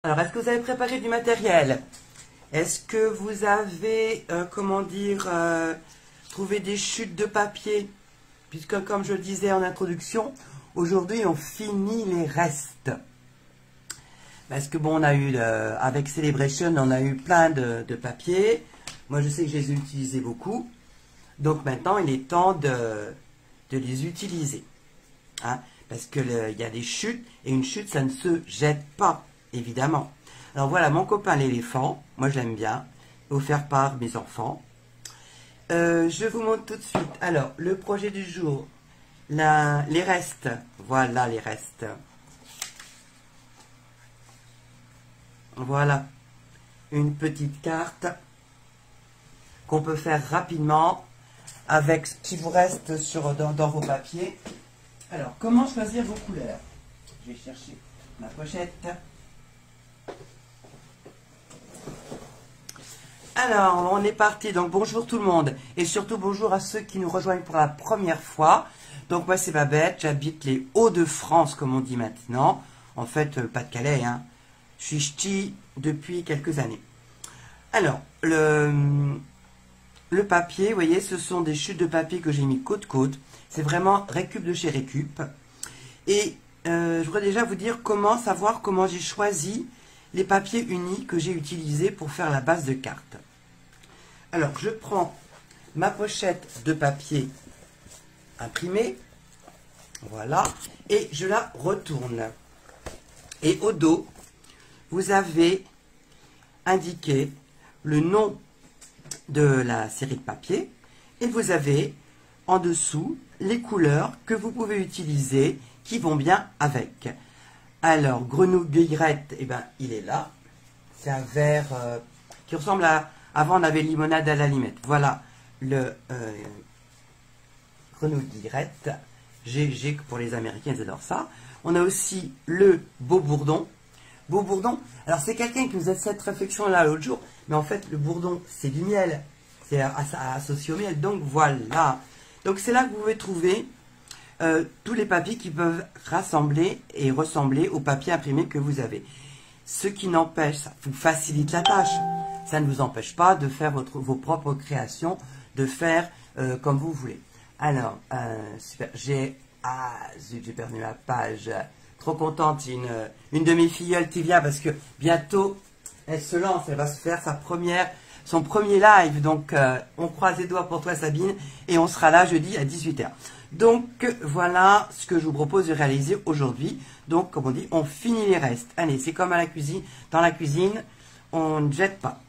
Alors, est-ce que vous avez préparé du matériel? Est-ce que vous avez, trouvé des chutes de papier? Puisque, comme je le disais en introduction, aujourd'hui, on finit les restes. Parce que, bon, on a eu, avec Celebration, on a eu plein de papiers. Moi, je sais que je les ai utilisés beaucoup. Donc, maintenant, il est temps de les utiliser. Hein? Parce que il y a des chutes, et une chute, ça ne se jette pas, évidemment. Alors voilà, mon copain l'éléphant, moi je l'aime bien, offert par mes enfants. Je vous montre tout de suite. Alors, le projet du jour, les restes, voilà les restes. Voilà, une petite carte qu'on peut faire rapidement avec ce qui vous reste dans vos papiers. Alors, comment choisir vos couleurs? Je vais chercher ma pochette. Alors, on est parti. Donc, bonjour tout le monde. Et surtout, bonjour à ceux qui nous rejoignent pour la première fois. Donc, moi, c'est Babette. J'habite les Hauts-de-France, comme on dit maintenant. En fait, le Pas-de-Calais, hein. Je suis ch'ti depuis quelques années. Alors, le papier, vous voyez, ce sont des chutes de papier que j'ai mis côte-côte. C'est vraiment Récup de chez Récup. Et je voudrais déjà vous dire savoir comment j'ai choisi les papiers unis que j'ai utilisés pour faire la base de carte. Alors, je prends ma pochette de papier imprimé. Voilà. Et je la retourne. Et au dos, vous avez indiqué le nom de la série de papier. Et vous avez en dessous les couleurs que vous pouvez utiliser qui vont bien avec. Alors, grenouille-guillerette, eh ben, il est là. C'est un vert qui ressemble à... Avant, on avait limonade à la limette. Voilà le grenouille-guillerette. GG pour les Américains, ils adorent ça. On a aussi le beau bourdon. Beau bourdon. Alors, c'est quelqu'un qui nous a fait cette réflexion-là l'autre jour. Mais en fait, le bourdon, c'est du miel. C'est associé au miel. Donc, voilà. Donc, c'est là que vous pouvez trouver tous les papiers qui peuvent rassembler et ressembler au papier imprimé que vous avez. Ce qui n'empêche, ça vous facilite la tâche. Ça ne vous empêche pas de faire vos propres créations, de faire comme vous voulez. Alors, super, j'ai perdu ma page. Trop contente, une de mes filleules qui vient parce que bientôt, elle se lance, elle va se faire son premier live. Donc, on croise les doigts pour toi, Sabine, et on sera là jeudi à 18 h. Donc, voilà ce que je vous propose de réaliser aujourd'hui. Donc, comme on dit, on finit les restes. Allez, c'est comme à la cuisine. Dans la cuisine, on ne jette pas.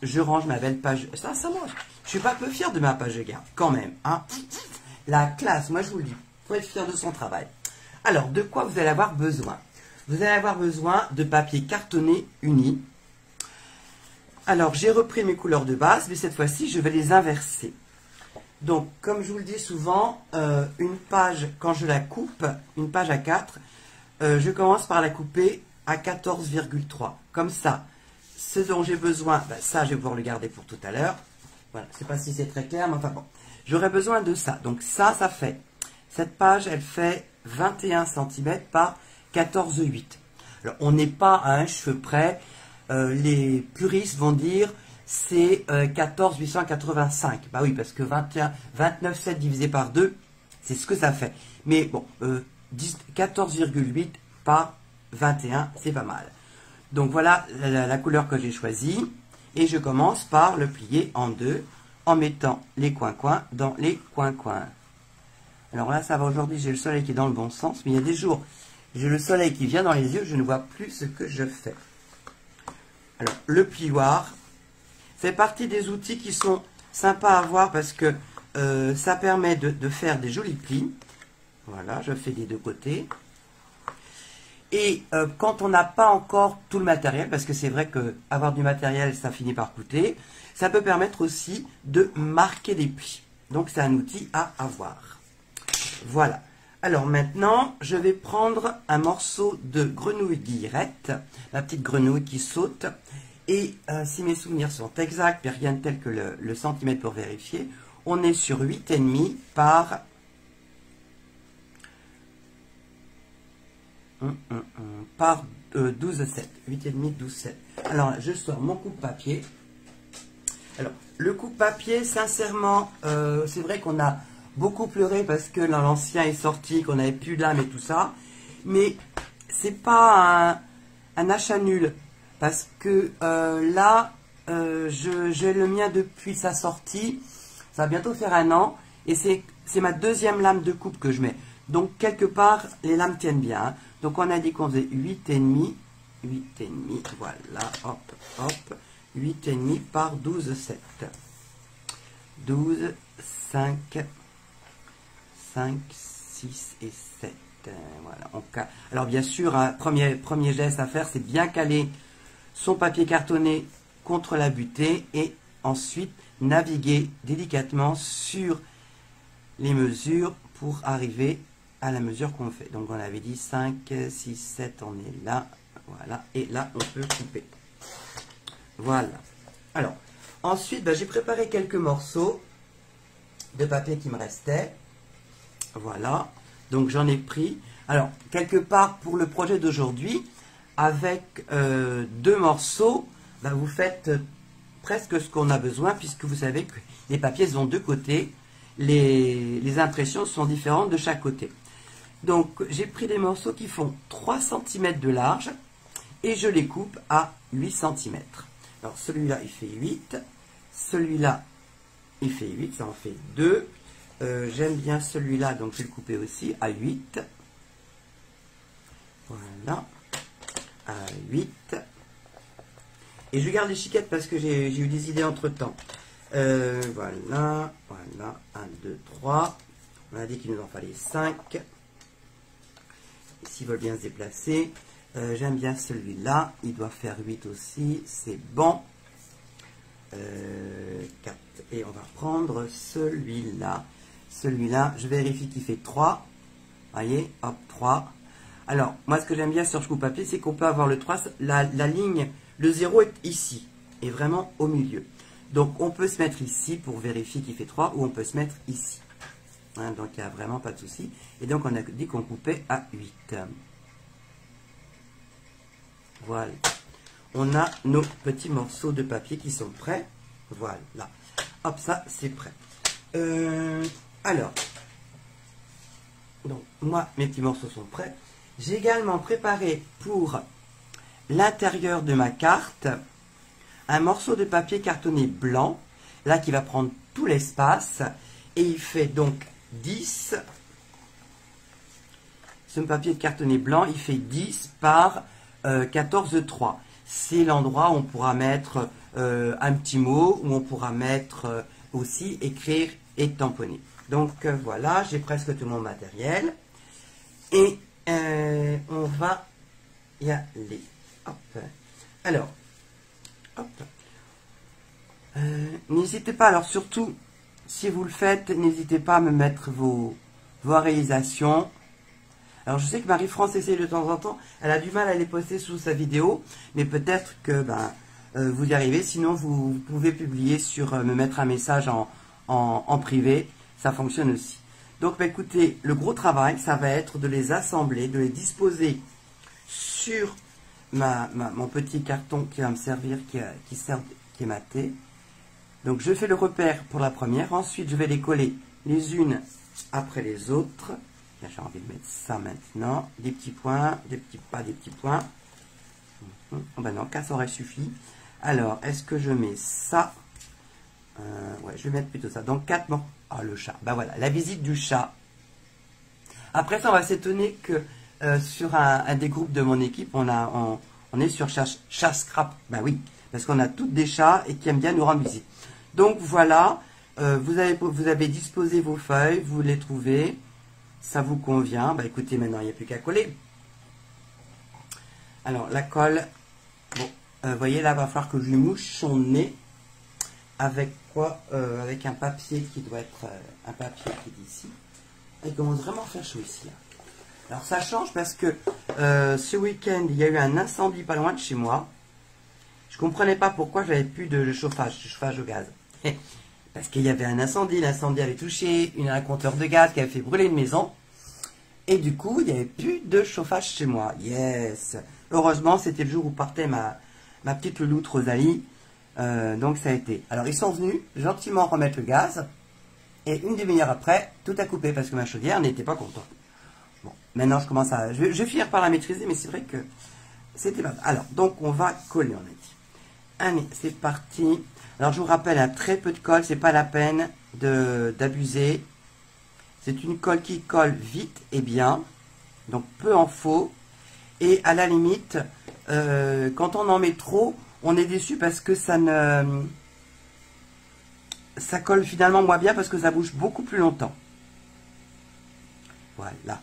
Je range ma belle page. Ça mange. Je suis pas peu fier de ma page de garde, quand même. Hein. La classe, moi je vous le dis. Il faut être fier de son travail. Alors, de quoi vous allez avoir besoin? Vous allez avoir besoin de papier cartonné uni. Alors, j'ai repris mes couleurs de base, mais cette fois-ci, je vais les inverser. Donc, comme je vous le dis souvent, une page, quand je la coupe, une page à 4, je commence par la couper à 14,3. Comme ça, ce dont j'ai besoin, ben ça, je vais pouvoir le garder pour tout à l'heure. Voilà, je ne sais pas si c'est très clair, mais enfin bon. J'aurai besoin de ça. Donc ça fait, cette page, elle fait 21 cm par 14,8. Alors, on n'est pas à un cheveu près. Les puristes vont dire c'est 14,885. Bah oui, parce que 29,7 divisé par 2, c'est ce que ça fait. Mais bon, 14,8 par 21, c'est pas mal. Donc voilà la couleur que j'ai choisie. Et je commence par le plier en deux en mettant les coins-coins dans les coins-coins. Alors là, ça va aujourd'hui, j'ai le soleil qui est dans le bon sens, mais il y a des jours, j'ai le soleil qui vient dans les yeux, je ne vois plus ce que je fais. Alors, le plioir fait partie des outils qui sont sympas à avoir parce que ça permet de faire des jolis plis. Voilà, je fais des deux côtés. Et quand on n'a pas encore tout le matériel, parce que c'est vrai qu'avoir du matériel, ça finit par coûter, ça peut permettre aussi de marquer des plis. Donc, c'est un outil à avoir. Voilà. Alors maintenant, je vais prendre un morceau de grenouille-guillerette, la petite grenouille qui saute. Et si mes souvenirs sont exacts, mais rien de tel que le centimètre pour vérifier, on est sur 8,5 par... 12,7. 8,5, 12,7. Alors, je sors mon coupe-papier. Alors, le coupe-papier, sincèrement, c'est vrai qu'on a beaucoup pleuré parce que l'ancien est sorti, qu'on n'avait plus de lame et tout ça. Mais c'est pas un achat nul. Parce que là, j'ai le mien depuis sa sortie. Ça va bientôt faire 1 an. Et c'est ma deuxième lame de coupe que je mets. Donc, quelque part, les lames tiennent bien. Hein. Donc, on a dit qu'on faisait 8,5. 8,5. Voilà. Hop, hop. 8,5 par 12,7. 12, 5, 5, 6 et 7. Voilà. Alors, bien sûr, un premier geste à faire, c'est bien caler son papier cartonné contre la butée et ensuite naviguer délicatement sur les mesures pour arriver à la mesure qu'on fait. Donc on avait dit 5, 6, 7, on est là, voilà, et là on peut couper. Voilà. Alors, ensuite, j'ai préparé quelques morceaux de papier qui me restaient. Voilà, donc j'en ai pris. Alors, quelque part pour le projet d'aujourd'hui, avec 2 morceaux, vous faites presque ce qu'on a besoin, puisque vous savez que les papiers ont 2 côtés. Les impressions sont différentes de chaque côté. Donc, j'ai pris des morceaux qui font 3 cm de large et je les coupe à 8 cm. Alors, celui-là, il fait 8. Celui-là, il fait 8. Ça en fait 2. J'aime bien celui-là, donc je vais le couper aussi à 8. Voilà. À 8. Et je garde les chiquettes parce que j'ai eu des idées entre-temps. Voilà, voilà, 1, 2, 3. On a dit qu'il nous en fallait 5. S'ils veulent bien se déplacer. J'aime bien celui-là. Il doit faire 8 aussi. C'est bon. 4. Et on va prendre celui-là. Celui-là, je vérifie qu'il fait 3. Voyez, hop, 3. Alors, moi, ce que j'aime bien sur ce coupe-papier, c'est qu'on peut avoir le 3, la ligne, le 0 est ici, et vraiment au milieu. Donc, on peut se mettre ici pour vérifier qu'il fait 3, ou on peut se mettre ici. Hein, donc, il n'y a vraiment pas de souci. Et donc, on a dit qu'on coupait à 8. Voilà. On a nos petits morceaux de papier qui sont prêts. Voilà. Hop, ça, c'est prêt. Alors, donc, moi, mes petits morceaux sont prêts. J'ai également préparé pour l'intérieur de ma carte un morceau de papier cartonné blanc, là qui va prendre tout l'espace, et il fait donc 10. Ce papier de cartonné blanc, il fait 10 par 14,3. C'est l'endroit où on pourra mettre un petit mot, où on pourra mettre aussi écrire et tamponner. Donc voilà, j'ai presque tout mon matériel. Et on va y aller. Hop. Alors, hop. N'hésitez pas, alors surtout, si vous le faites, n'hésitez pas à me mettre vos réalisations. Alors je sais que Marie-France essaye de temps en temps, elle a du mal à les poster sous sa vidéo, mais peut-être que vous y arrivez, sinon vous pouvez publier me mettre un message en privé, ça fonctionne aussi. Donc écoutez, le gros travail, ça va être de les assembler, de les disposer sur mon petit carton qui va me servir, qui est maté. Donc je fais le repère pour la première, ensuite je vais les coller les unes après les autres. J'ai envie de mettre ça maintenant, des petits points, pas des petits points. Oh ben non, 4 aurait suffi. Alors, est-ce que je mets ça? Ouais, je vais mettre plutôt ça. Donc 4 morceaux. Ah, le chat. Ben voilà, la visite du chat. Après ça, on va s'étonner que sur un des groupes de mon équipe, on est sur chat scrap. Ben oui, parce qu'on a toutes des chats et qui aiment bien nous rendre visite. Donc voilà, vous avez disposé vos feuilles, vous les trouvez. Ça vous convient? Bah écoutez, maintenant il n'y a plus qu'à coller. Alors la colle, bon, vous voyez là, il va falloir que je lui mouche son nez. Avec quoi? Avec un papier qui doit être un papier qui est ici. Il commence vraiment à faire chaud ici. Là. Alors ça change parce que ce week-end, il y a eu un incendie pas loin de chez moi. Je ne comprenais pas pourquoi j'avais plus de chauffage au gaz. Parce qu'il y avait un incendie, l'incendie avait touché un compteur de gaz qui avait fait brûler une maison. Et du coup, il n'y avait plus de chauffage chez moi. Yes! Heureusement, c'était le jour où partait ma petite louloute Rosalie. Donc ça a été. Alors ils sont venus gentiment remettre le gaz. Et une demi-heure après, tout a coupé parce que ma chaudière n'était pas contente. Bon, maintenant je commence à... Je vais finir par la maîtriser, mais c'est vrai que c'était pas... Alors, donc on va coller, on a dit. Allez, c'est parti. Alors je vous rappelle, un très peu de colle, c'est pas la peine d'abuser. C'est une colle qui colle vite et bien. Donc peu en faut. Et à la limite, quand on en met trop, on est déçu parce que ça colle finalement moins bien parce que ça bouge beaucoup plus longtemps. Voilà.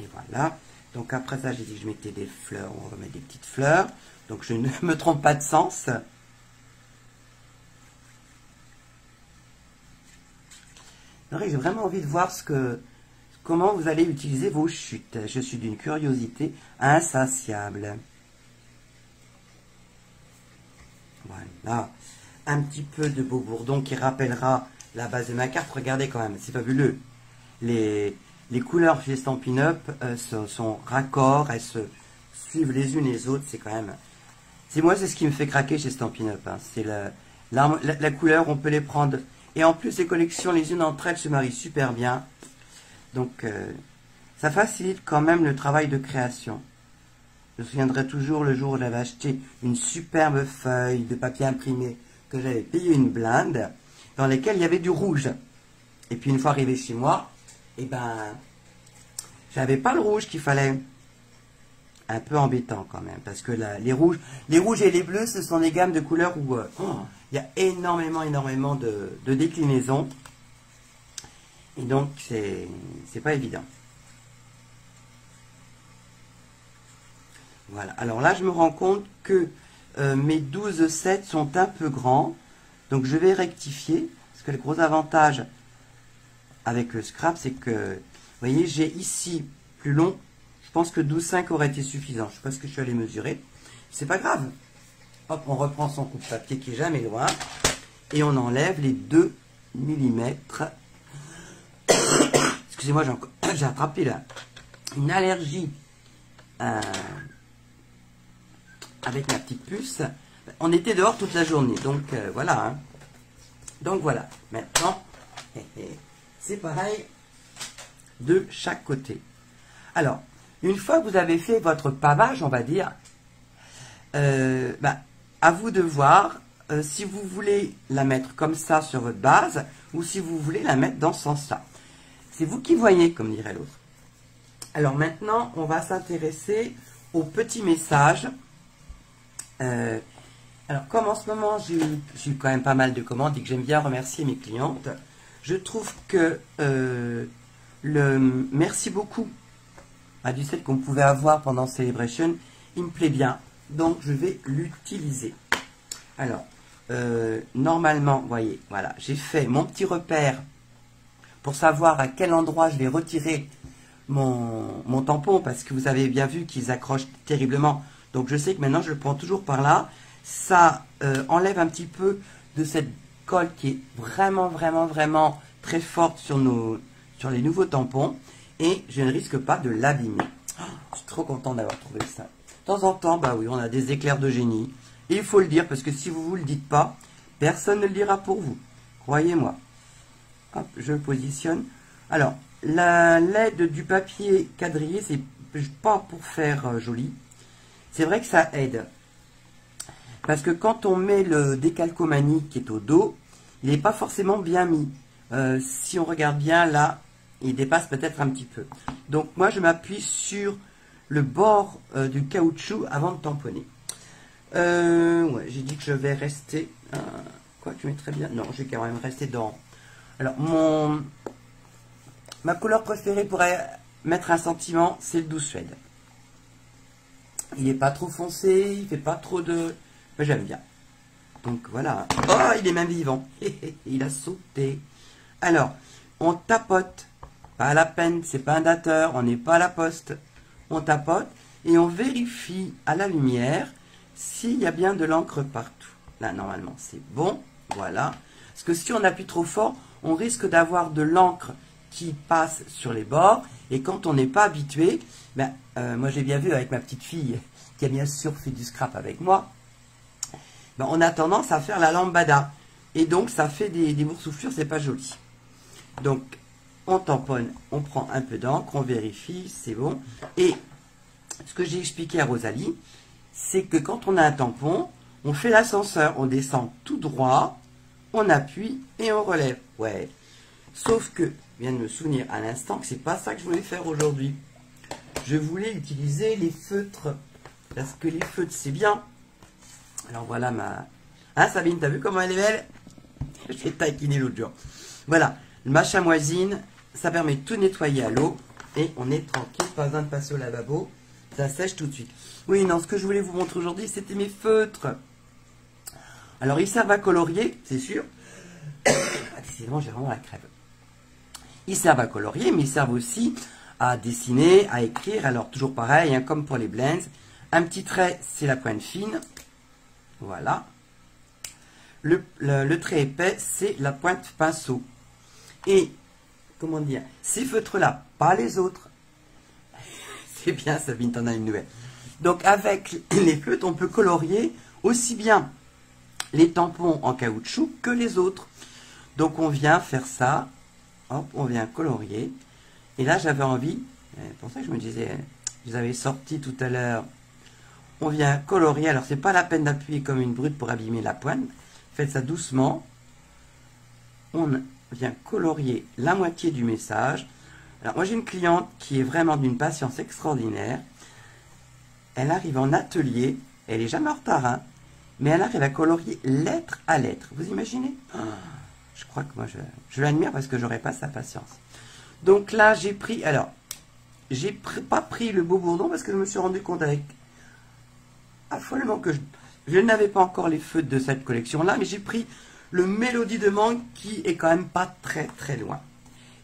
Et voilà. Donc après ça, j'ai dit que je mettais des fleurs. On va mettre des petites fleurs. Donc je ne me trompe pas de sens. J'ai vraiment envie de voir comment vous allez utiliser vos chutes. Je suis d'une curiosité insatiable. Voilà. Un petit peu de beau bourdon qui rappellera la base de ma carte. Regardez quand même, c'est fabuleux. Les couleurs chez Stampin' Up sont raccords, elles se suivent les unes les autres. C'est quand même... C'est ce qui me fait craquer chez Stampin' Up. Hein. C'est la couleur, on peut les prendre... Et en plus, les collections, les unes entre elles se marient super bien. Donc, ça facilite quand même le travail de création. Je me souviendrai toujours le jour où j'avais acheté une superbe feuille de papier imprimé que j'avais payé une blinde, dans lesquelles il y avait du rouge. Et puis, une fois arrivé chez moi, eh ben, j'avais pas le rouge qu'il fallait. Un peu embêtant quand même, parce que les rouges et les bleus, ce sont des gammes de couleurs où il y a énormément de déclinaisons. Et donc, c'est pas évident. Voilà. Alors là, je me rends compte que mes 12,7 sont un peu grands. Donc, je vais rectifier. Parce que le gros avantage avec le scrap, c'est que, vous voyez, j'ai ici plus long. Je pense que 12,5 aurait été suffisant. Je ne sais pas ce que je suis allé mesurer. C'est pas grave. Hop, on reprend son coupe-papier qui est jamais loin. Et on enlève les 2 mm. Excusez-moi, j'ai attrapé là une allergie avec ma petite puce. On était dehors toute la journée. Donc voilà. Hein. Donc voilà. Maintenant, c'est pareil de chaque côté. Alors, une fois que vous avez fait votre pavage, on va dire, à vous de voir si vous voulez la mettre comme ça sur votre base ou si vous voulez la mettre dans ce sens-là. C'est vous qui voyez, comme dirait l'autre. Alors maintenant, on va s'intéresser aux petits messages. Alors, comme en ce moment, j'ai eu quand même pas mal de commandes et que j'aime bien remercier mes clientes, je trouve que le merci beaucoup du set qu'on pouvait avoir pendant Celebration, il me plaît bien. Donc, je vais l'utiliser. Alors, normalement, vous voyez, voilà, j'ai fait mon petit repère pour savoir à quel endroit je vais retirer mon tampon, parce que vous avez bien vu qu'ils accrochent terriblement. Donc, je sais que maintenant, je le prends toujours par là. Ça enlève un petit peu de cette colle qui est vraiment très forte sur les nouveaux tampons. Et je ne risque pas de l'abîmer. Je suis trop content d'avoir trouvé ça. De temps en temps, bah oui, on a des éclairs de génie. Et il faut le dire, parce que si vous ne le dites pas, personne ne le dira pour vous. Croyez-moi. Hop, je le positionne. Alors, l'aide du papier quadrillé, c'est pas pour faire joli. C'est vrai que ça aide. Parce que quand on met le décalcomanie qui est au dos, il n'est pas forcément bien mis. Si on regarde bien, là, il dépasse peut-être un petit peu. Donc moi je m'appuie sur le bord du caoutchouc avant de tamponner. Ouais, j'ai dit que je vais rester... quoi, tu mets très bien. Non, je vais quand même rester dans... Alors, ma couleur préférée pour mettre un sentiment, c'est le Douce Suède. Il n'est pas trop foncé, il fait pas trop de... Mais j'aime bien. Donc voilà. Oh, il est même vivant. Il a sauté. Alors, on tapote. Pas la peine, c'est pas un dateur, on n'est pas à la poste. On tapote et on vérifie à la lumière s'il y a bien de l'encre partout. Là, normalement, c'est bon. Voilà. Parce que si on appuie trop fort, on risque d'avoir de l'encre qui passe sur les bords. Et quand on n'est pas habitué, moi j'ai bien vu avec ma petite fille qui a bien sûr fait du scrap avec moi, ben, on a tendance à faire la lambada. Et donc, ça fait des boursouflures, c'est pas joli. Donc, on tamponne, on prend un peu d'encre, on vérifie, c'est bon. Et ce que j'ai expliqué à Rosalie, c'est que quand on a un tampon, on fait l'ascenseur, on descend tout droit, on appuie et on relève. Ouais. Sauf que, je viens de me souvenir à l'instant que c'est pas ça que je voulais faire aujourd'hui. Je voulais utiliser les feutres. Parce que les feutres, c'est bien. Alors voilà ma... Hein Sabine, t'as vu comment elle est belle? Je l'ai taquiné l'autre jour. Voilà, ma chamoisine, ça permet de tout nettoyer à l'eau. Et on est tranquille, pas besoin de passer au lavabo. Ça sèche tout de suite. Oui, non, ce que je voulais vous montrer aujourd'hui, c'était mes feutres. Alors, ils servent à colorier, c'est sûr. Décidément, j'ai vraiment la crève. Ils servent à colorier, mais ils servent aussi à dessiner, à écrire. Alors, toujours pareil, hein, comme pour les blends. Un petit trait, c'est la pointe fine. Voilà. Le trait épais, c'est la pointe pinceau. Et, comment dire, ces feutres-là, pas les autres. C'est bien, Sabine, t'en as une nouvelle. Donc, avec les feutres, on peut colorier aussi bien les tampons en caoutchouc que les autres. Donc, on vient faire ça. Hop, on vient colorier. Et là, j'avais envie, c'est pour ça que je me disais, je les avais sortis tout à l'heure. On vient colorier. Alors, c'est pas la peine d'appuyer comme une brute pour abîmer la pointe. Faites ça doucement. On vient colorier la moitié du message. Alors, moi, j'ai une cliente qui est vraiment d'une patience extraordinaire. Elle arrive en atelier. Elle n'est jamais en retard, hein, mais elle arrive à colorier lettre à lettre. Vous imaginez? Je crois que moi, je l'admire parce que j'aurais pas sa patience. Donc là, j'ai pris... Alors, j'ai pas pris le beau bourdon parce que je me suis rendu compte avec affolement que je n'avais pas encore les feutres de cette collection-là, mais j'ai pris le Mélodie de mangue qui est quand même pas très très loin.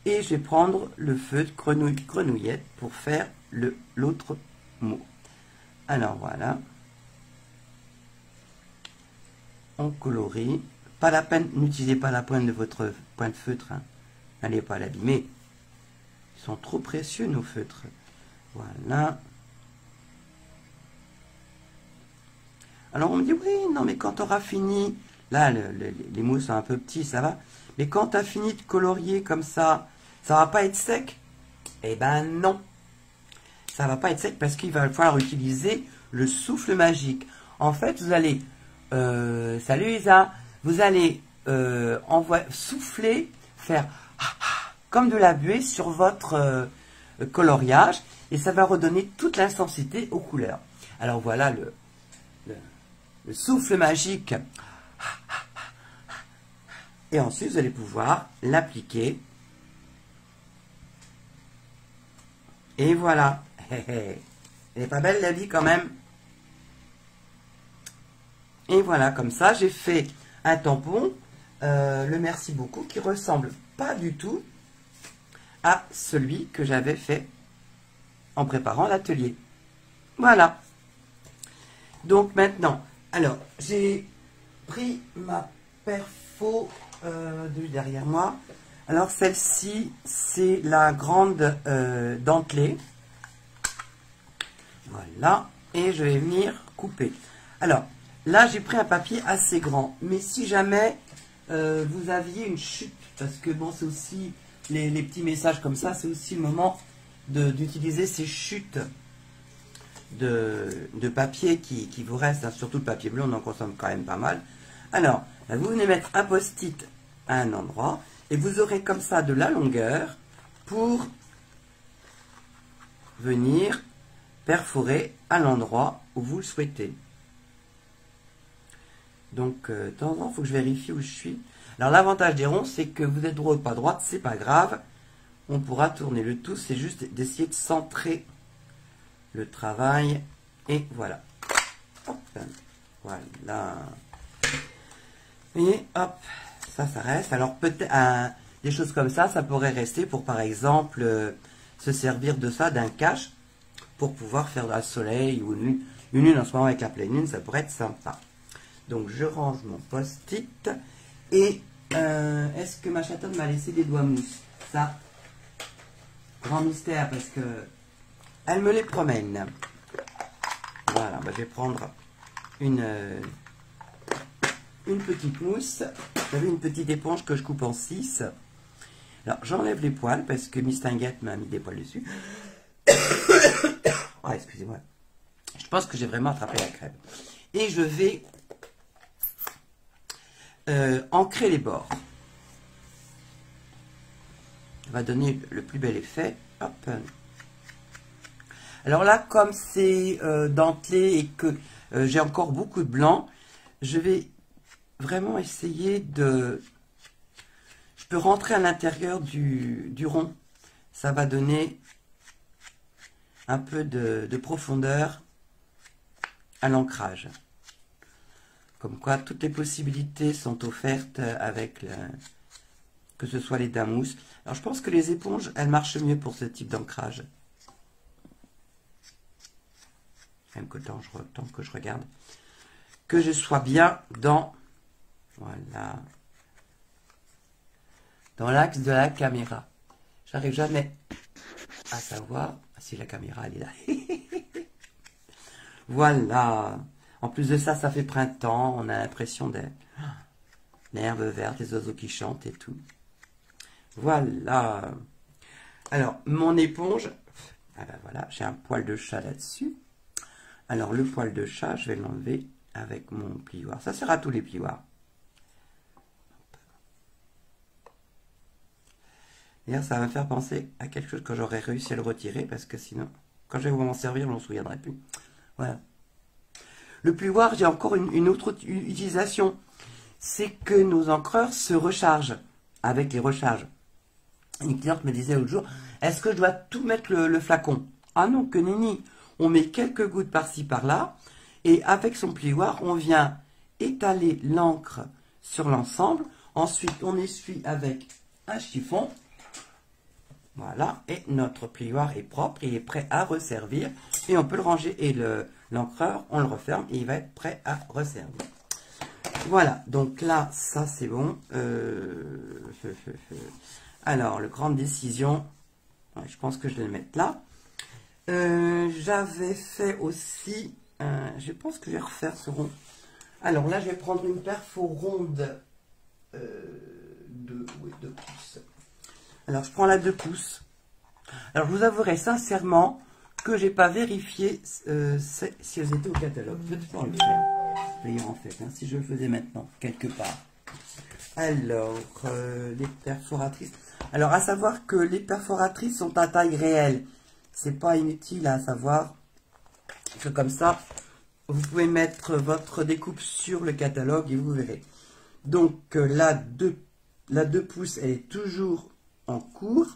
Et je vais prendre le feutre grenouillette pour faire l'autre mot. Alors voilà. On colorie. Pas la peine, n'utilisez pas la pointe de votre pointe feutre. Hein. N'allez pas l'abîmer. Ils sont trop précieux nos feutres. Voilà. Alors on me dit, oui, non, mais quand tu auras fini, là, les mots sont un peu petits, ça va. Mais quand tu as fini de colorier comme ça va pas être sec? Eh ben non. Ça va pas être sec parce qu'il va falloir utiliser le souffle magique. En fait, vous allez... salut Isa. Vous allez souffler, faire comme de la buée sur votre coloriage. Et ça va redonner toute l'intensité aux couleurs. Alors voilà le souffle magique. Et ensuite, vous allez pouvoir l'appliquer. Et voilà. Elle n'est pas belle la vie quand même. Et voilà, comme ça, j'ai fait un tampon, le merci beaucoup, qui ressemble pas du tout à celui que j'avais fait en préparant l'atelier. Voilà. Donc maintenant, alors, j'ai pris ma perfo de derrière moi. Alors, celle-ci, c'est la grande dentelée. Voilà. Et je vais venir couper. Alors, là, j'ai pris un papier assez grand. Mais si jamais vous aviez une chute, parce que bon, c'est aussi les petits messages comme ça, c'est aussi le moment d'utiliser ces chutes de papier qui vous restent, hein, surtout le papier bleu, on en consomme quand même pas mal. Alors, là, vous venez mettre un post-it à un endroit, et vous aurez comme ça de la longueur pour venir perforer à l'endroit où vous le souhaitez. Donc, de temps en temps, il faut que je vérifie où je suis. Alors, l'avantage des ronds, c'est que vous êtes droit ou pas droite, c'est pas grave. On pourra tourner le tout, c'est juste d'essayer de centrer le travail. Et voilà. Hop. Voilà. Et hop, ça reste. Alors, peut-être, des choses comme ça pourrait rester pour, par exemple, se servir de ça, d'un cache, pour pouvoir faire un soleil ou une lune en ce moment avec la pleine lune, ça pourrait être sympa. Donc, je range mon post-it. Et est-ce que ma chatonne m'a laissé des doigts mousse? Ça, grand mystère, parce que elle me les promène. Voilà, bah, je vais prendre une petite mousse. Vous avez une petite éponge que je coupe en 6. Alors, j'enlève les poils parce que Miss Tinguette m'a mis des poils dessus. Oh, excusez-moi. Je pense que j'ai vraiment attrapé la crème. Et je vais ancrer les bords. Ça va donner le plus bel effet. Hop. Alors là, comme c'est dentelé et que j'ai encore beaucoup de blanc, je vais vraiment essayer de... Je peux rentrer à l'intérieur du rond. Ça va donner un peu de profondeur à l'ancrage. Comme quoi, toutes les possibilités sont offertes avec que ce soit les damousses. Alors, je pense que les éponges, elles marchent mieux pour ce type d'ancrage. Même que tant que je regarde. Que je sois bien dans... Voilà. Dans l'axe de la caméra. J'arrive jamais à savoir si la caméra elle est là. Voilà. En plus de ça, ça fait printemps. On a l'impression des l'herbe verte, les oiseaux qui chantent et tout. Voilà. Alors, mon éponge. Ah ben voilà, j'ai un poil de chat là-dessus. Alors, le poil de chat, je vais l'enlever avec mon plioir. Ça sert à tous les plioirs. D'ailleurs, ça va me faire penser à quelque chose que j'aurais réussi à le retirer, parce que sinon, quand je vais m'en servir, je m'en souviendrai plus. Voilà. Le plioir, j'ai encore une autre utilisation. C'est que nos encreurs se rechargent avec les recharges. Une cliente me disait l'autre jour, est-ce que je dois tout mettre le flacon? Ah non, que nenni. On met quelques gouttes par-ci, par-là, et avec son plioir, on vient étaler l'encre sur l'ensemble. Ensuite, on essuie avec un chiffon. Voilà, et notre plioir est propre, il est prêt à resservir, et on peut le ranger, et l'encreur, on le referme, et il va être prêt à resservir. Voilà, donc là, ça c'est bon. Alors, le grande décision, ouais, je pense que je vais le mettre là. J'avais fait aussi, je pense que je vais refaire ce rond. Alors là, je vais prendre une perfo ronde de 2 pouces. Alors, je prends la 2 pouces. Alors, je vous avouerai sincèrement que j'ai pas vérifié si elles étaient au catalogue. Je vais pouvoir le faire. D'ailleurs, en fait, hein, si je le faisais maintenant, quelque part. Alors, les perforatrices. Alors, à savoir que les perforatrices sont à taille réelle. C'est pas inutile à savoir que comme ça, vous pouvez mettre votre découpe sur le catalogue et vous verrez. Donc, la 2 pouces, elle est toujours en cours,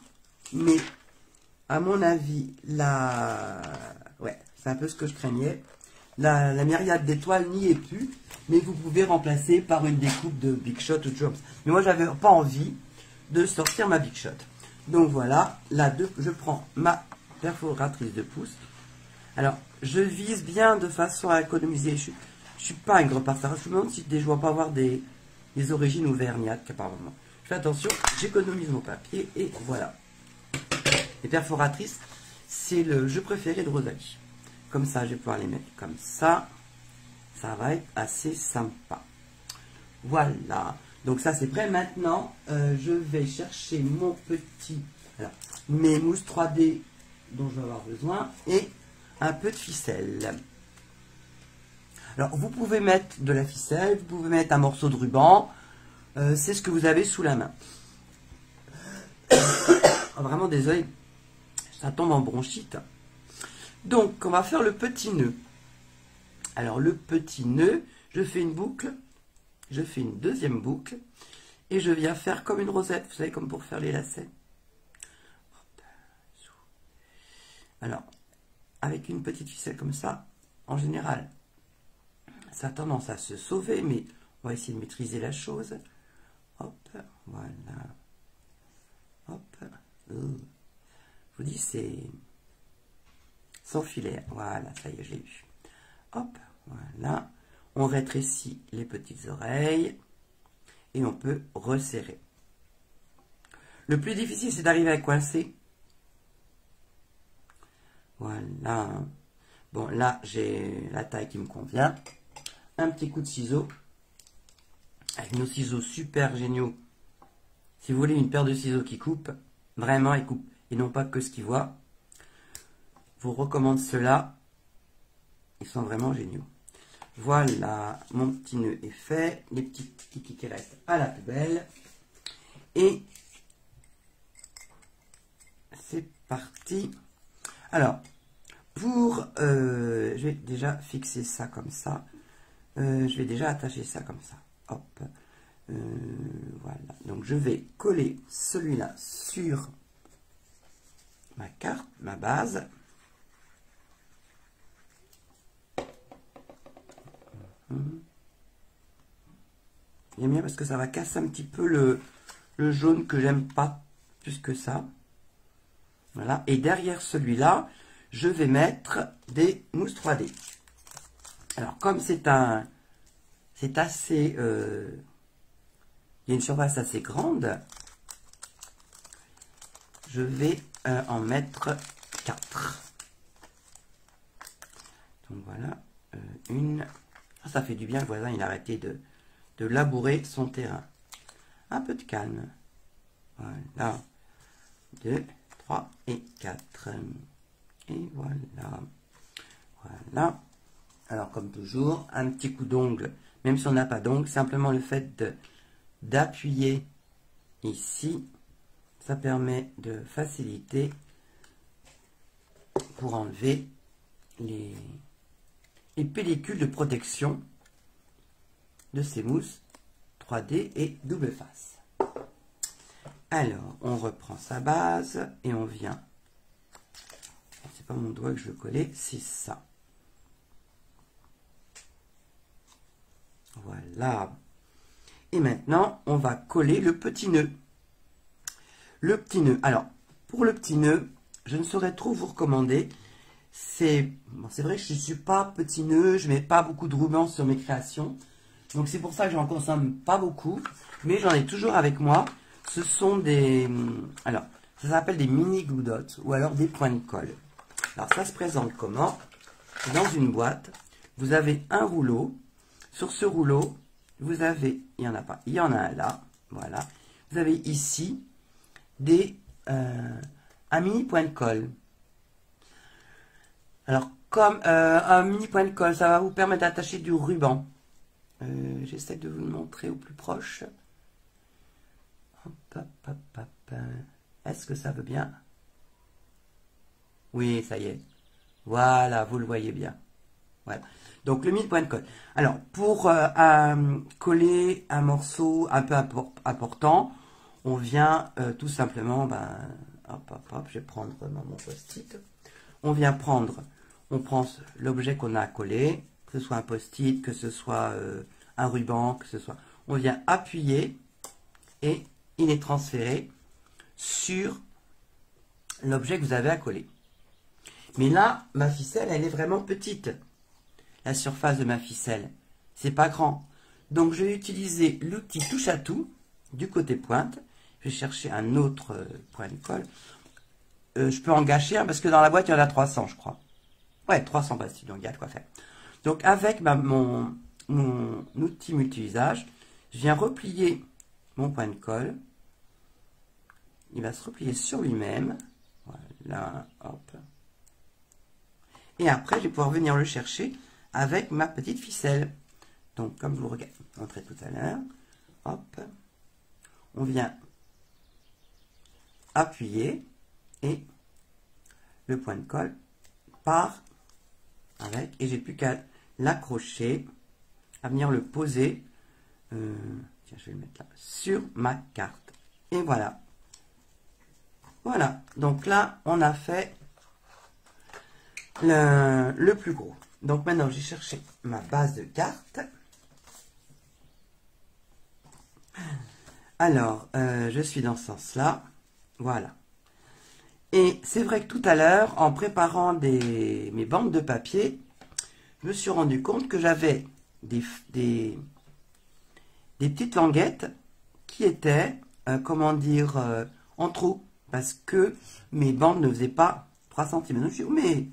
mais à mon avis, ouais, c'est un peu ce que je craignais. La myriade d'étoiles n'y est plus, mais vous pouvez remplacer par une découpe de Big Shot ou Jobs. Mais moi, j'avais pas envie de sortir ma Big Shot. Donc voilà, je prends ma perforatrice de pouce. Alors, je vise bien de façon à économiser. Je suis pas un gros partage. Je me demande si je ne dois pas avoir des origines ou vergnates, apparemment. Je fais attention, j'économise mon papier et voilà. Les perforatrices, c'est le jeu préféré de Rosalie. Comme ça, je vais pouvoir les mettre comme ça. Ça va être assez sympa. Voilà. Donc ça, c'est prêt. Maintenant, je vais chercher mon petit... Alors, mes mousses 3D dont je vais avoir besoin et un peu de ficelle. Alors, vous pouvez mettre de la ficelle, vous pouvez mettre un morceau de ruban. C'est ce que vous avez sous la main. Vraiment, désolé. Ça tombe en bronchite. Donc, on va faire le petit nœud. Alors, le petit nœud, je fais une boucle, je fais une deuxième boucle, et je viens faire comme une rosette, vous savez, comme pour faire les lacets. Alors, avec une petite ficelle comme ça, en général, ça a tendance à se sauver, mais on va essayer de maîtriser la chose. Hop, voilà. Hop, je vous dis, c'est... sans filet, voilà, ça y est, je l'ai eu. Hop, voilà. On rétrécit les petites oreilles et on peut resserrer. Le plus difficile, c'est d'arriver à coincer. Voilà. Bon, là, j'ai la taille qui me convient. Un petit coup de ciseau. Avec nos ciseaux super géniaux. Si vous voulez une paire de ciseaux qui coupe, vraiment, ils coupent. Et non pas que ce qu'ils voient. Je vous recommande ceux-là. Ils sont vraiment géniaux. Voilà, mon petit nœud est fait. Les petits kikis qui restent à la poubelle. Et c'est parti. Alors, je vais déjà fixer ça comme ça. Je vais déjà attacher ça comme ça. Hop. Voilà. Donc, je vais coller celui-là sur ma carte, ma base. J'aime bien parce que ça va casser un petit peu le jaune que j'aime pas plus que ça. Voilà. Et derrière celui-là, je vais mettre des mousses 3D. Alors, comme c'est assez, il y a une surface assez grande, je vais en mettre 4. Donc voilà, une. Ça fait du bien, le voisin, il a arrêté de labourer son terrain. Un peu de calme. Voilà. 2, 3 et 4. Et voilà. Voilà. Alors, comme toujours, un petit coup d'ongle. Même si on n'a pas d'ongle, simplement le fait d'appuyer ici, ça permet de faciliter pour enlever les pellicules de protection de ces mousses 3D et double face. Alors, on reprend sa base et on vient. C'est pas mon doigt que je veux coller, c'est ça. Voilà. Et maintenant, on va coller le petit nœud. Le petit nœud. Alors, pour le petit nœud, je ne saurais trop vous recommander. C'est vrai que je ne suis pas petit nœud, je ne mets pas beaucoup de rubans sur mes créations. Donc c'est pour ça que j'en consomme pas beaucoup. Mais j'en ai toujours avec moi. Ce sont des... Alors, ça s'appelle des mini glue dots ou alors des points de colle. Alors ça se présente comment? Dans une boîte, vous avez un rouleau. Sur ce rouleau, vous avez... Il n'y en a pas. Il y en a un là. Voilà. Vous avez ici un mini point de colle. Alors, comme un mini point de colle, ça va vous permettre d'attacher du ruban. J'essaie de vous le montrer au plus proche. Hop, hop, hop, hop. Est-ce que ça veut bien? Oui, ça y est. Voilà, vous le voyez bien. Voilà. Donc, le mini point de colle. Alors, pour coller un morceau un peu important, on vient tout simplement, hop, hop, hop, je vais prendre mon post-it. On vient prendre, on prend l'objet qu'on a à coller, que ce soit un post-it, que ce soit un ruban, que ce soit... On vient appuyer et il est transféré sur l'objet que vous avez à coller. Mais là, ma ficelle, elle est vraiment petite. La surface de ma ficelle, c'est pas grand. Donc, je vais utiliser l'outil touche à tout du côté pointe. Je vais chercher un autre point de colle. Je peux en gâcher un parce que dans la boîte, il y en a 300, je crois. Ouais, 300 pastilles, donc il y a de quoi faire. Donc, avec mon outil multi-usage, je viens replier mon point de colle. Il va se replier sur lui-même. Voilà, hop. Et après, je vais pouvoir venir le chercher avec ma petite ficelle. Donc, comme je vous montrais tout à l'heure, hop, on vient appuyer et le point de colle part avec, et j'ai plus qu'à l'accrocher, à venir le poser, tiens, je vais le mettre là, sur ma carte. Et voilà. Voilà. Donc là, on a fait le plus gros. Donc maintenant, j'ai cherché ma base de carte. Alors, je suis dans ce sens-là. Voilà. Et c'est vrai que tout à l'heure, en préparant mes bandes de papier, je me suis rendu compte que j'avais des petites languettes qui étaient, comment dire, en trop. Parce que mes bandes ne faisaient pas 3 cm. Je me suis dit, mais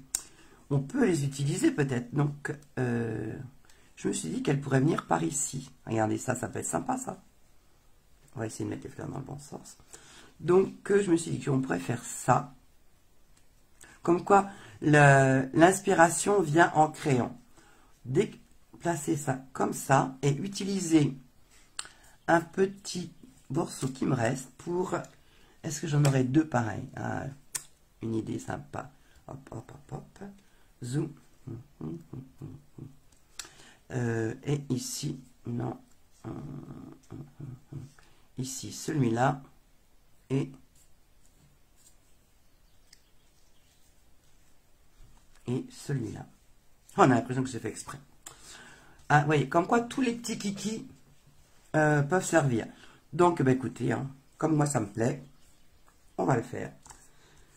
on peut les utiliser peut-être. Donc, je me suis dit qu'elle pourrait venir par ici. Regardez ça, ça peut être sympa ça. On va essayer de mettre les fleurs dans le bon sens. Donc, je me suis dit qu'on pourrait faire ça. Comme quoi, l'inspiration vient en créant. Déplacer ça comme ça et utiliser un petit morceau qui me reste pour... Est-ce que j'en aurai deux pareils? Ah, une idée sympa. Hop, hop, hop, hop. Zoom. Et ici, non. Ici, celui-là. Et celui-là. On a l'impression que c'est fait exprès. Ah, vous voyez, comme quoi tous les petits kikis peuvent servir. Donc, bah, écoutez, hein, comme moi ça me plaît, on va le faire.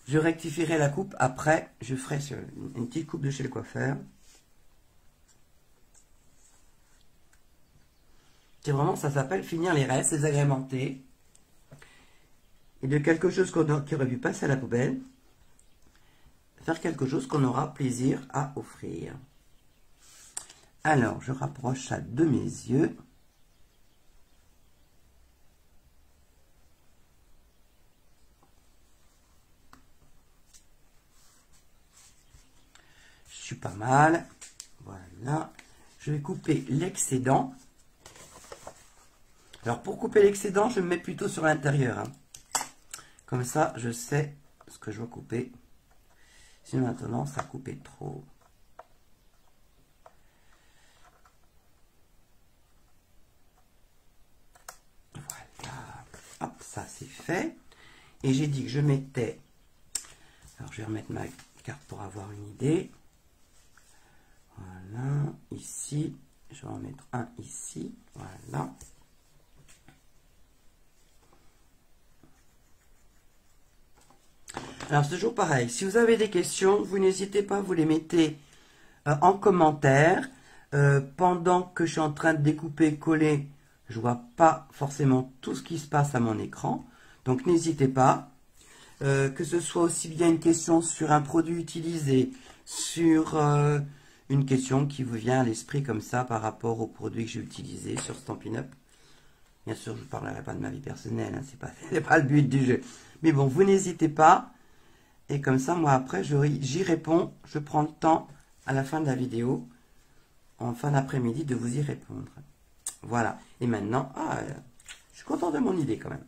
Je rectifierai la coupe après. Je ferai une petite coupe de chez le coiffeur. C'est vraiment, ça s'appelle finir les restes, les agrémenter. Et de quelque chose qui aurait pu passer à la poubelle, faire quelque chose qu'on aura plaisir à offrir. Alors, je rapproche ça de mes yeux. Je suis pas mal. Voilà. Je vais couper l'excédent. Alors, pour couper l'excédent, je me mets plutôt sur l'intérieur. Hein. Comme ça, je sais ce que je dois couper. Sinon, maintenant, ça coupait trop. Voilà. Hop, ça, c'est fait. Et j'ai dit que je mettais... Alors, je vais remettre ma carte pour avoir une idée. Voilà. Ici. Je vais en mettre un ici. Voilà. Alors, c'est toujours pareil. Si vous avez des questions, vous n'hésitez pas, vous les mettez en commentaire. Pendant que je suis en train de découper, coller, je vois pas forcément tout ce qui se passe à mon écran. Donc, n'hésitez pas. Que ce soit aussi bien une question sur un produit utilisé, sur une question qui vous vient à l'esprit comme ça par rapport au produit que j'ai utilisé sur Stampin' Up. Bien sûr, je ne parlerai pas de ma vie personnelle, hein, c'est pas le but du jeu. Mais bon, vous n'hésitez pas. Et comme ça, moi, après, j'y réponds. Je prends le temps, à la fin de la vidéo, en fin d'après-midi, de vous y répondre. Voilà. Et maintenant, je suis content de mon idée, quand même.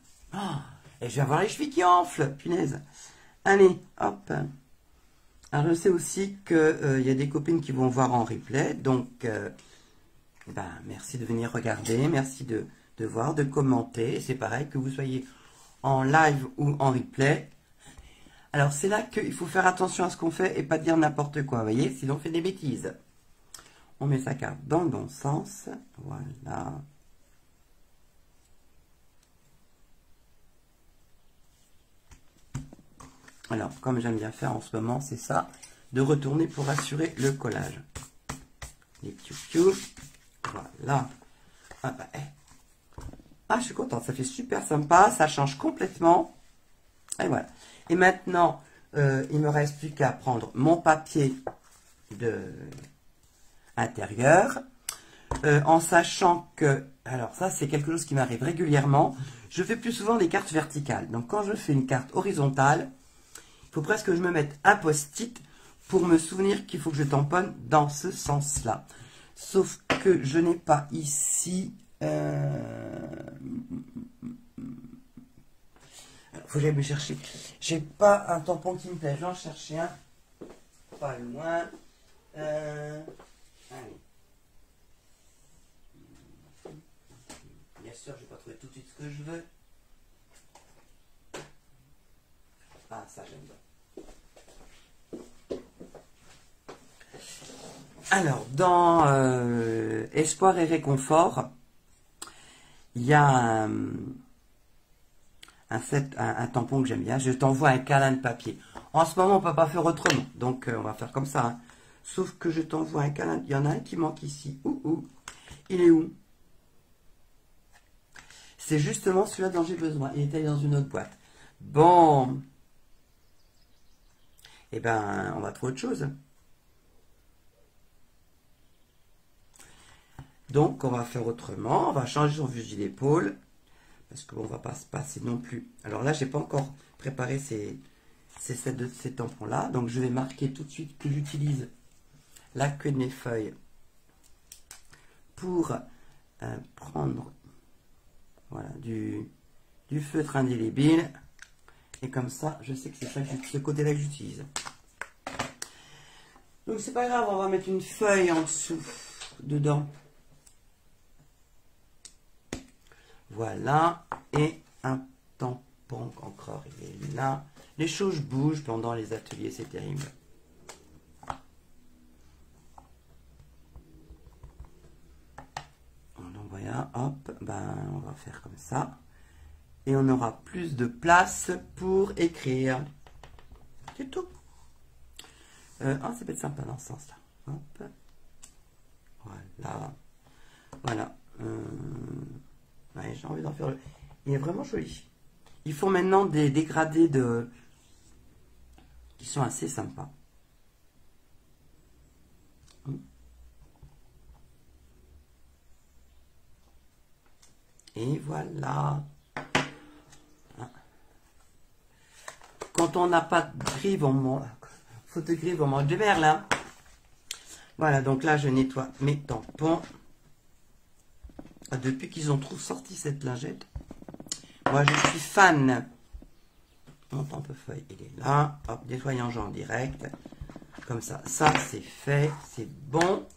Et je vais avoir les chevilles qui enflent, punaise. Allez, hop. Alors, je sais aussi qu'il y a des copines qui vont voir en replay. Donc, merci de venir regarder. Merci de voir, de commenter. C'est pareil, que vous soyez en live ou en replay. Alors, c'est là qu'il faut faire attention à ce qu'on fait et pas dire n'importe quoi, vous voyez, sinon on fait des bêtises. On met sa carte dans le bon sens, voilà. Alors, comme j'aime bien faire en ce moment, c'est ça, de retourner pour assurer le collage. Les piou-piou, voilà. Je suis contente, ça fait super sympa, ça change complètement. Et voilà. Et maintenant, il me reste plus qu'à prendre mon papier intérieur, en sachant que, alors ça c'est quelque chose qui m'arrive régulièrement, je fais plus souvent des cartes verticales. Donc quand je fais une carte horizontale, il faut presque que je me mette un post-it pour me souvenir qu'il faut que je tamponne dans ce sens-là. Sauf que je n'ai pas ici... faut que j'aille me chercher. J'ai pas un tampon qui me plaît. Je vais en chercher un. Pas loin. Allez. Bien sûr, je vais pas trouver tout de suite ce que je veux. Ah, ça j'aime bien. Alors, dans Espoir et Réconfort, il y a un tampon que j'aime bien. Je t'envoie un câlin de papier. En ce moment, on ne peut pas faire autrement. Donc, on va faire comme ça. Hein. Sauf que je t'envoie un câlin. Il y en a un qui manque ici. Il est où? C'est justement celui-là dont j'ai besoin. Il était dans une autre boîte. Bon. Eh ben, on va trouver autre chose. Donc, on va faire autrement. On va changer son fusil d'épaule. Parce qu'on ne va pas se passer non plus. Alors là, j'ai pas encore préparé ces tampons-là. Donc, je vais marquer tout de suite que j'utilise la queue de mes feuilles pour prendre voilà, du feutre indélébile. Et comme ça, je sais que c'est ça, ce côté-là que j'utilise. Donc, c'est pas grave, on va mettre une feuille en dessous, dedans. Voilà. Et un tampon encore, il est là. Les choses bougent pendant les ateliers, c'est terrible. Donc voilà, hop, ben, on va faire comme ça. Et on aura plus de place pour écrire. C'est tout. Ah, ça peut être sympa dans ce sens-là. Hop. Voilà. Voilà. Ouais, j'ai envie d'en faire. Il est vraiment joli. Il faut maintenant des dégradés qui sont assez sympas. Et voilà. Quand on n'a pas de grive, on mange. Faute de grive, on mange du verre là. Voilà, donc là je nettoie mes tampons. Depuis qu'ils ont trop sorti cette lingette, moi je suis fan. Mon tampefeuille, il est là. Hop, nettoyage en direct. Comme ça, ça c'est fait, c'est bon.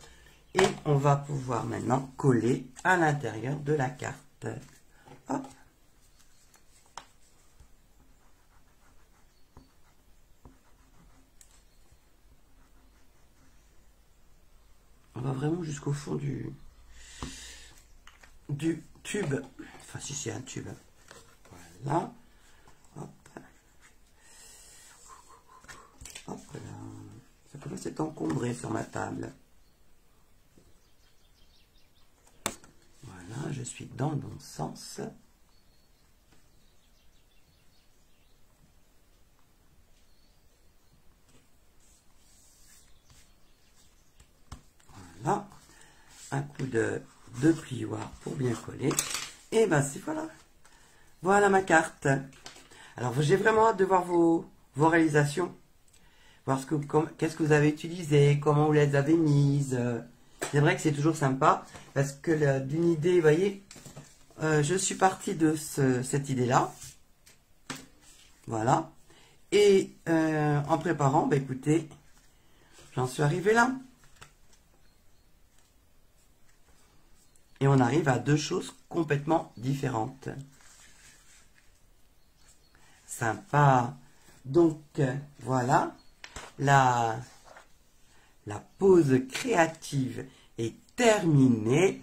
Et on va pouvoir maintenant coller à l'intérieur de la carte. Hop. On va vraiment jusqu'au fond du tube. Enfin, si c'est un tube. Voilà. Hop. Hop là. Ça commence à être encombré sur ma table. Voilà, je suis dans le bon sens. Voilà. Un coup de plioir pour bien coller. Et ben c'est voilà. Voilà ma carte. Alors j'ai vraiment hâte de voir vos réalisations. Voir qu'est-ce que vous avez utilisé, comment vous les avez mises. C'est vrai que c'est toujours sympa. Parce que d'une idée, vous voyez, je suis partie de cette idée-là. Voilà. Et en préparant, bah, écoutez, j'en suis arrivé là. Et on arrive à deux choses complètement différentes. Sympa. Donc, voilà. La pause créative est terminée.